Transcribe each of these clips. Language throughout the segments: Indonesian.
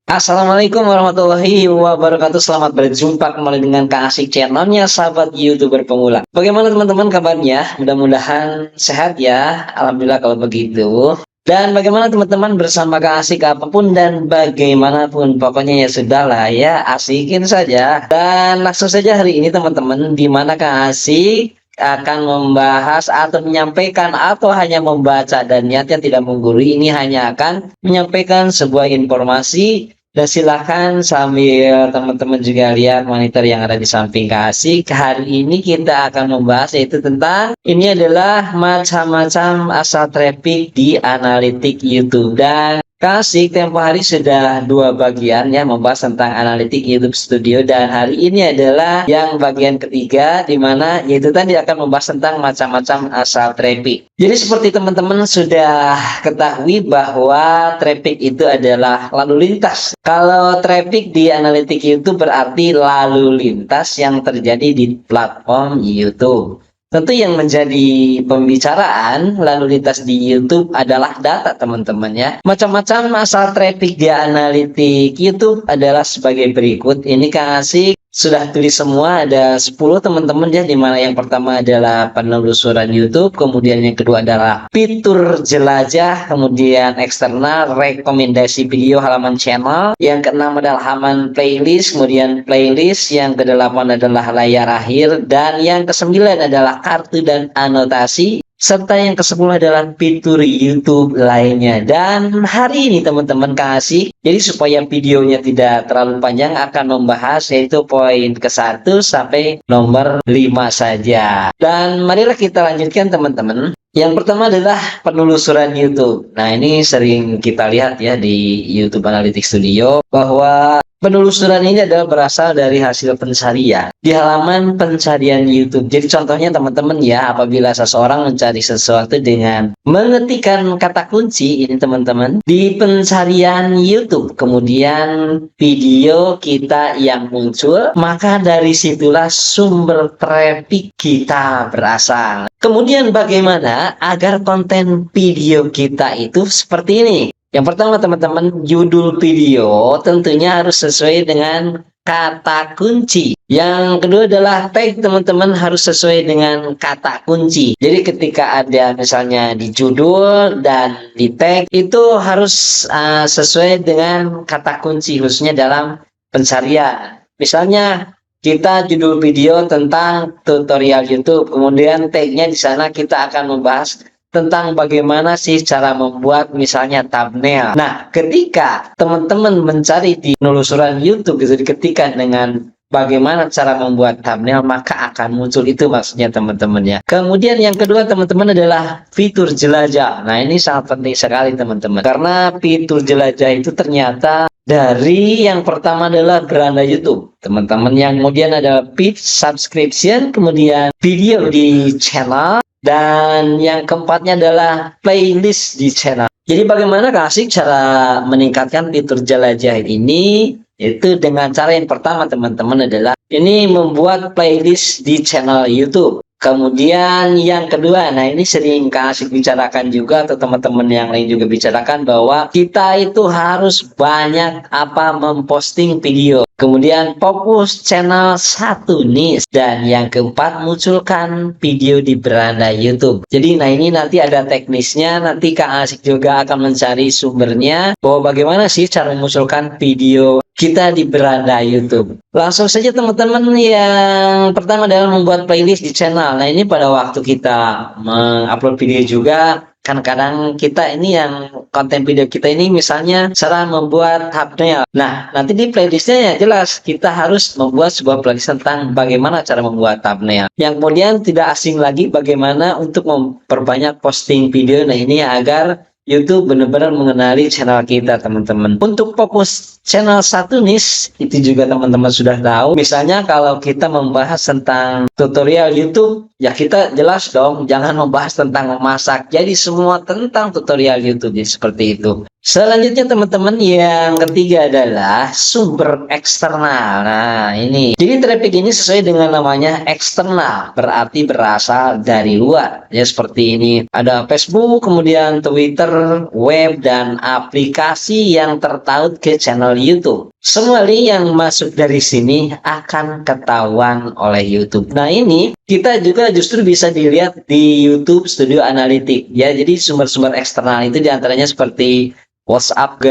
Assalamualaikum warahmatullahi wabarakatuh. Selamat berjumpa kembali dengan Kak Asik channelnya sahabat YouTuber pemula. Bagaimana teman-teman kabarnya? Mudah-mudahan sehat ya. Alhamdulillah kalau begitu. Dan bagaimana teman-teman bersama Kak Asik apapun dan bagaimanapun, pokoknya ya sudahlah ya, asikin saja. Dan langsung saja hari ini teman-teman, di mana Kak Asik akan membahas atau menyampaikan atau hanya membaca, dan niatnya tidak menggurui, ini hanya akan menyampaikan sebuah informasi. Dan silakan sambil teman-teman juga lihat monitor yang ada di samping Kasih. Hari ini kita akan membahas yaitu tentang ini adalah macam-macam asal traffic di analitik YouTube. Dan Kasih tempo hari sudah dua bagian ya membahas tentang analitik YouTube Studio, dan hari ini adalah yang bagian ketiga di mana yaitu tadi akan membahas tentang macam-macam asal traffic. Jadi seperti teman-teman sudah ketahui bahwa traffic itu adalah lalu lintas. Kalau traffic di analitik YouTube berarti lalu lintas yang terjadi di platform YouTube. Tentu yang menjadi pembicaraan lalu lintas di YouTube adalah data teman-teman ya. Macam-macam asal traffic di analitik YouTube adalah sebagai berikut. Ini kasih sudah tulis semua, ada 10 teman-teman ya, dimana yang pertama adalah penelusuran YouTube, kemudian yang kedua adalah fitur jelajah, kemudian eksternal, rekomendasi video, halaman channel, yang keenam adalah halaman playlist, kemudian playlist, yang kedelapan adalah layar akhir, dan yang kesembilan adalah kartu dan anotasi, serta yang ke-10 adalah fitur YouTube lainnya. Dan hari ini teman-teman kasih, jadi supaya videonya tidak terlalu panjang, akan membahas yaitu poin ke-1 sampai nomor 5 saja. Dan marilah kita lanjutkan teman-teman. Yang pertama adalah penelusuran YouTube. Nah, ini sering kita lihat ya di YouTube Analytics Studio bahwa penelusuran ini adalah berasal dari hasil pencarian di halaman pencarian YouTube. Jadi contohnya teman-teman ya, apabila seseorang mencari sesuatu dengan mengetikkan kata kunci ini teman-teman di pencarian YouTube, kemudian video kita yang muncul, maka dari situlah sumber traffic kita berasal. Kemudian bagaimana agar konten video kita itu seperti ini? Yang pertama teman-teman, judul video tentunya harus sesuai dengan kata kunci. Yang kedua adalah tag teman-teman harus sesuai dengan kata kunci. Jadi ketika ada misalnya di judul dan di tag itu harus sesuai dengan kata kunci khususnya dalam pencarian. Misalnya kita judul video tentang tutorial YouTube, kemudian tagnya di sana kita akan membahas tentang bagaimana sih cara membuat misalnya thumbnail. Nah, ketika teman-teman mencari di penelusuran YouTube gitu, diketikkan dengan bagaimana cara membuat thumbnail, maka akan muncul itu maksudnya teman-teman ya. Kemudian yang kedua teman-teman adalah fitur jelajah. Nah, ini sangat penting sekali teman-teman, karena fitur jelajah itu ternyata dari yang pertama adalah beranda YouTube teman-teman, yang kemudian ada feed, subscription, kemudian video di channel, dan yang keempatnya adalah playlist di channel. Jadi bagaimana kasih cara meningkatkan fitur jelajah ini? Itu dengan cara yang pertama teman-teman adalah ini membuat playlist di channel YouTube. Kemudian yang kedua, nah ini sering kasih bicarakan juga atau teman-teman yang lain juga bicarakan bahwa kita itu harus banyak memposting video. Kemudian fokus channel satu nih, dan yang keempat munculkan video di beranda YouTube. Jadi nah ini nanti ada teknisnya, nanti Kak Asik juga akan mencari sumbernya bahwa bagaimana sih cara memunculkan video kita di beranda YouTube. Langsung saja teman-teman, yang pertama adalah membuat playlist di channel. Nah ini pada waktu kita mengupload video juga, kadang-kadang kita ini yang konten video kita ini misalnya cara membuat thumbnail. Nah nanti di playlistnya ya jelas kita harus membuat sebuah playlist tentang bagaimana cara membuat thumbnail. Yang kemudian tidak asing lagi bagaimana untuk memperbanyak posting video. Nah ini agar YouTube benar-benar mengenali channel kita teman-teman. Untuk fokus channel satu niche itu juga teman-teman sudah tahu. Misalnya kalau kita membahas tentang tutorial YouTube, ya kita jelas dong jangan membahas tentang memasak. Jadi semua tentang tutorial YouTube, jadi seperti itu. Selanjutnya teman-teman, yang ketiga adalah sumber eksternal. Nah ini, jadi traffic ini sesuai dengan namanya eksternal, berarti berasal dari luar. Ya seperti ini, ada Facebook, kemudian Twitter, web, dan aplikasi yang tertaut ke channel YouTube. Semua link yang masuk dari sini akan ketahuan oleh YouTube. Nah ini kita juga justru bisa dilihat di YouTube Studio Analytics. Ya jadi sumber-sumber eksternal itu diantaranya seperti WhatsApp,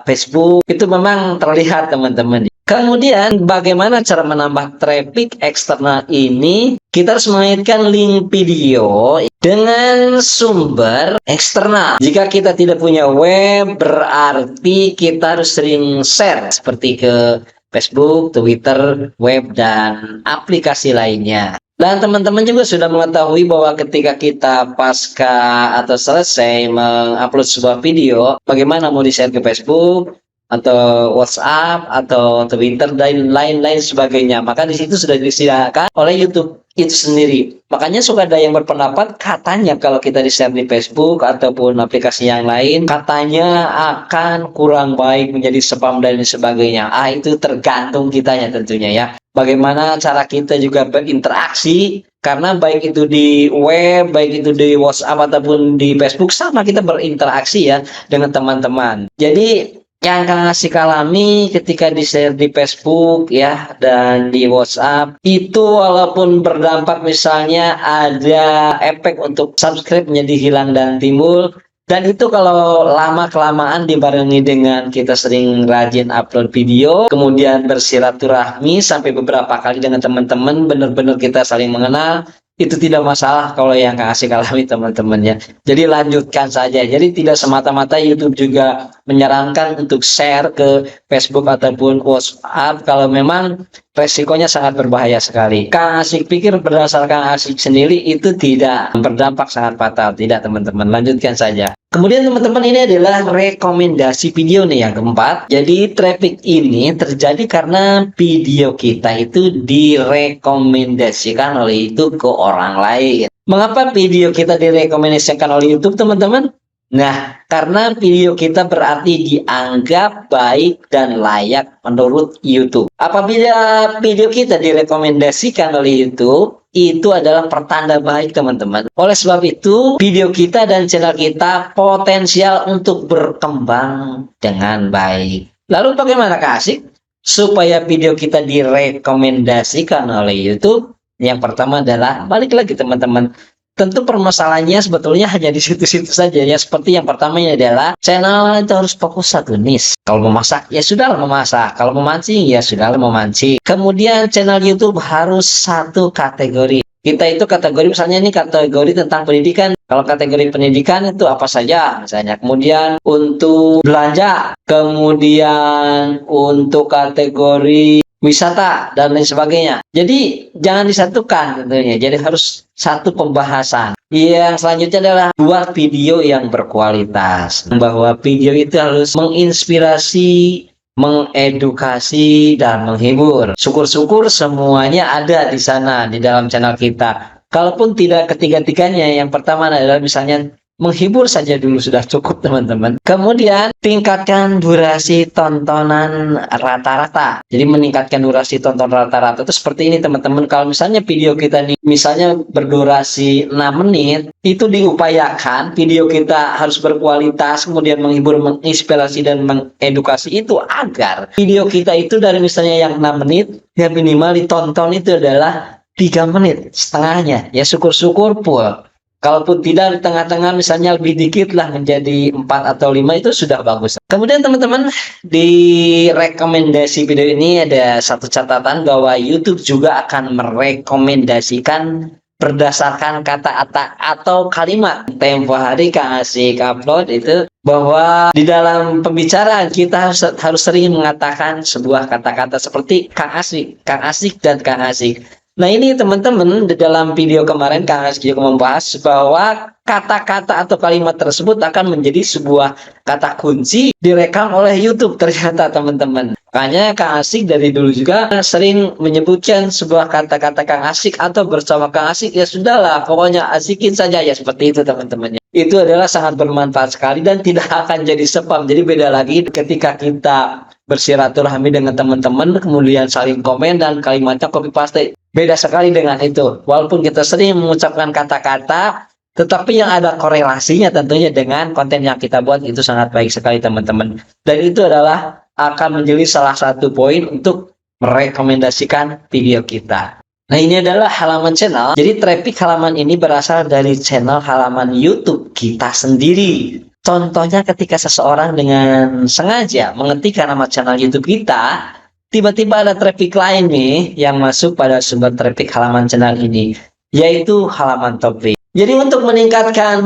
Facebook, itu memang terlihat teman-teman. Kemudian bagaimana cara menambah traffic eksternal ini? Kita harus mengaitkan link video dengan sumber eksternal. Jika kita tidak punya web, berarti kita harus sering share seperti ke Facebook, Twitter, web, dan aplikasi lainnya. Dan teman-teman juga sudah mengetahui bahwa ketika kita pasca atau selesai mengupload sebuah video, bagaimana mau di-share ke Facebook atau WhatsApp atau Twitter dan lain-lain sebagainya. Maka di situ sudah disediakan oleh YouTube itu sendiri. Makanya suka ada yang berpendapat katanya kalau kita di-share di Facebook ataupun aplikasi yang lain, katanya akan kurang baik, menjadi spam dan sebagainya. Itu tergantung kitanya tentunya ya. Bagaimana cara kita juga berinteraksi, karena baik itu di web, baik itu di WhatsApp ataupun di Facebook, sama kita berinteraksi ya dengan teman-teman. Jadi yang Kang Asik alami ketika di-share di Facebook ya dan di WhatsApp itu, walaupun berdampak misalnya ada efek untuk subscribe menjadi hilang dan timbul, dan itu kalau lama-kelamaan dibarengi dengan kita sering rajin upload video, kemudian bersiraturahmi sampai beberapa kali dengan teman-teman, benar-benar kita saling mengenal, itu tidak masalah kalau yang Kang Asik alami teman-temannya. Jadi lanjutkan saja. Jadi tidak semata-mata YouTube juga menyarankan untuk share ke Facebook ataupun WhatsApp kalau memang resikonya sangat berbahaya sekali. Kang Asik pikir berdasarkan Asik sendiri itu tidak berdampak sangat fatal. Tidak teman-teman, lanjutkan saja. Kemudian teman-teman, ini adalah rekomendasi video nih yang keempat. Jadi traffic ini terjadi karena video kita itu direkomendasikan oleh YouTube ke orang lain. Mengapa video kita direkomendasikan oleh YouTube teman-teman? Nah, karena video kita berarti dianggap baik dan layak menurut YouTube. Apabila video kita direkomendasikan oleh YouTube, itu adalah pertanda baik teman-teman. Oleh sebab itu, video kita dan channel kita potensial untuk berkembang dengan baik. Lalu bagaimana Kak Asik supaya video kita direkomendasikan oleh YouTube? Yang pertama adalah balik lagi teman-teman. Tentu permasalahannya sebetulnya hanya di situ-situ saja ya. Seperti yang pertamanya adalah channel itu harus fokus satu niche. Kalau memasak ya sudahlah memasak, kalau memancing ya sudahlah memancing. Kemudian channel YouTube harus satu kategori. Kita itu kategori, misalnya ini kategori tentang pendidikan. Kalau kategori pendidikan itu apa saja misalnya. Kemudian untuk belanja, kemudian untuk kategori wisata dan lain sebagainya. Jadi jangan disatukan tentunya. Jadi harus satu pembahasan. Yang selanjutnya adalah buat video yang berkualitas. Bahwa video itu harus menginspirasi, mengedukasi, dan menghibur. Syukur-syukur semuanya ada di sana di dalam channel kita. Kalaupun tidak ketiga-tiganya, yang pertama adalah misalnya menghibur saja dulu sudah cukup teman-teman. Kemudian tingkatkan durasi tontonan rata-rata. Jadi meningkatkan durasi tonton rata-rata itu seperti ini teman-teman. Kalau misalnya video kita nih misalnya berdurasi 6 menit, itu diupayakan video kita harus berkualitas, kemudian menghibur, menginspirasi, dan mengedukasi, itu agar video kita itu dari misalnya yang 6 menit ya minimal ditonton itu adalah 3 menit setengahnya. Ya syukur-syukur full. Kalaupun tidak di tengah-tengah misalnya lebih dikit lah menjadi 4 atau 5, itu sudah bagus. Kemudian teman-teman, di rekomendasi video ini ada satu catatan bahwa YouTube juga akan merekomendasikan berdasarkan kata-kata atau kalimat. Tempo hari Kang Asik upload itu bahwa di dalam pembicaraan kita harus sering mengatakan sebuah kata-kata seperti Kang Asik, Kang Asik, dan Kang Asik. Nah ini teman-teman, di dalam video kemarin Kang Asik juga membahas bahwa kata-kata atau kalimat tersebut akan menjadi sebuah kata kunci direkam oleh YouTube ternyata teman-teman. Makanya Kang Asik dari dulu juga sering menyebutkan sebuah kata-kata Kang Asik atau bersama Kang Asik, ya sudahlah, pokoknya asikin saja ya, seperti itu teman-temannya. Itu adalah sangat bermanfaat sekali dan tidak akan jadi spam. Jadi beda lagi ketika kita bersilaturahmi dengan teman-teman, kemudian saling komen dan kalimatnya copy paste. Beda sekali dengan itu. Walaupun kita sering mengucapkan kata-kata, tetapi yang ada korelasinya tentunya dengan konten yang kita buat itu sangat baik sekali teman-teman. Dan itu adalah akan menjadi salah satu poin untuk merekomendasikan video kita. Nah, ini adalah halaman channel. Jadi traffic halaman ini berasal dari channel halaman YouTube kita sendiri. Contohnya ketika seseorang dengan sengaja mengetikkan nama channel YouTube kita, tiba-tiba ada traffic lain nih yang masuk pada sumber traffic halaman channel ini, yaitu halaman topik. Jadi untuk meningkatkan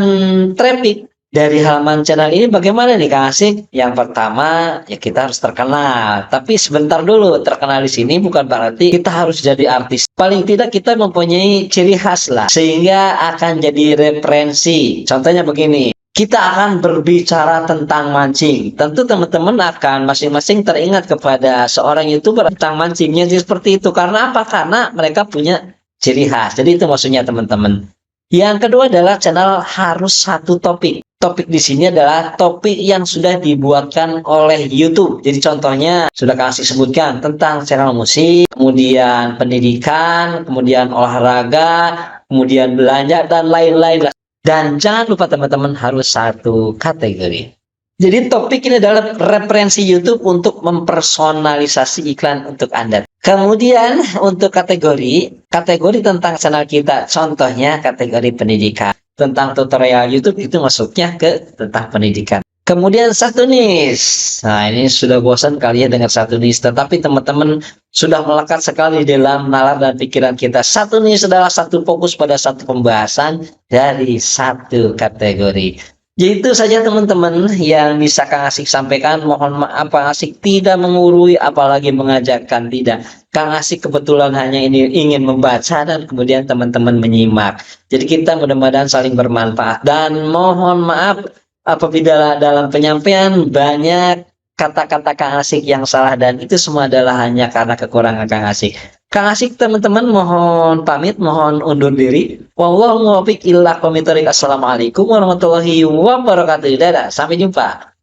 traffic dari halaman channel ini bagaimana nih Kang Asik? Yang pertama ya kita harus terkenal. Tapi sebentar dulu, terkenal di sini bukan berarti kita harus jadi artis. Paling tidak kita mempunyai ciri khas lah, sehingga akan jadi referensi. Contohnya begini, kita akan berbicara tentang mancing. Tentu teman-teman akan masing-masing teringat kepada seorang YouTuber tentang mancingnya seperti itu. Karena apa? Karena mereka punya ciri khas. Jadi itu maksudnya teman-teman. Yang kedua adalah channel harus satu topik. Topik di sini adalah topik yang sudah dibuatkan oleh YouTube. Jadi contohnya sudah kasih sebutkan tentang channel musik, kemudian pendidikan, kemudian olahraga, kemudian belanja dan lain-lain. Dan jangan lupa teman-teman harus satu kategori. Jadi topik ini adalah referensi YouTube untuk mempersonalisasi iklan untuk Anda. Kemudian untuk kategori tentang channel kita, contohnya kategori pendidikan. Tentang tutorial YouTube itu masuknya ke tentang pendidikan. Kemudian satu niche. Nah, ini sudah bosan kali ya dengan satu niche, tetapi teman-teman sudah melekat sekali dalam nalar dan pikiran kita. Satu niche adalah satu fokus pada satu pembahasan dari satu kategori. Jadi itu saja teman-teman yang bisa Kang Asik sampaikan. Mohon maaf Kang Asik tidak mengurui apalagi mengajarkan, tidak. Kang Asik kebetulan hanya ini ingin membaca dan kemudian teman-teman menyimak. Jadi kita mudah-mudahan saling bermanfaat. Dan mohon maaf apabila dalam penyampaian banyak kata-kata Kang Asik yang salah, dan itu semua adalah hanya karena kekurangan Kang Asik. Kang Asik teman-teman mohon pamit, mohon undur diri. Wallahu muwaffiq illa aqwamit thoriq. Assalamualaikum warahmatullahi wabarakatuh. Dadah, sampai jumpa.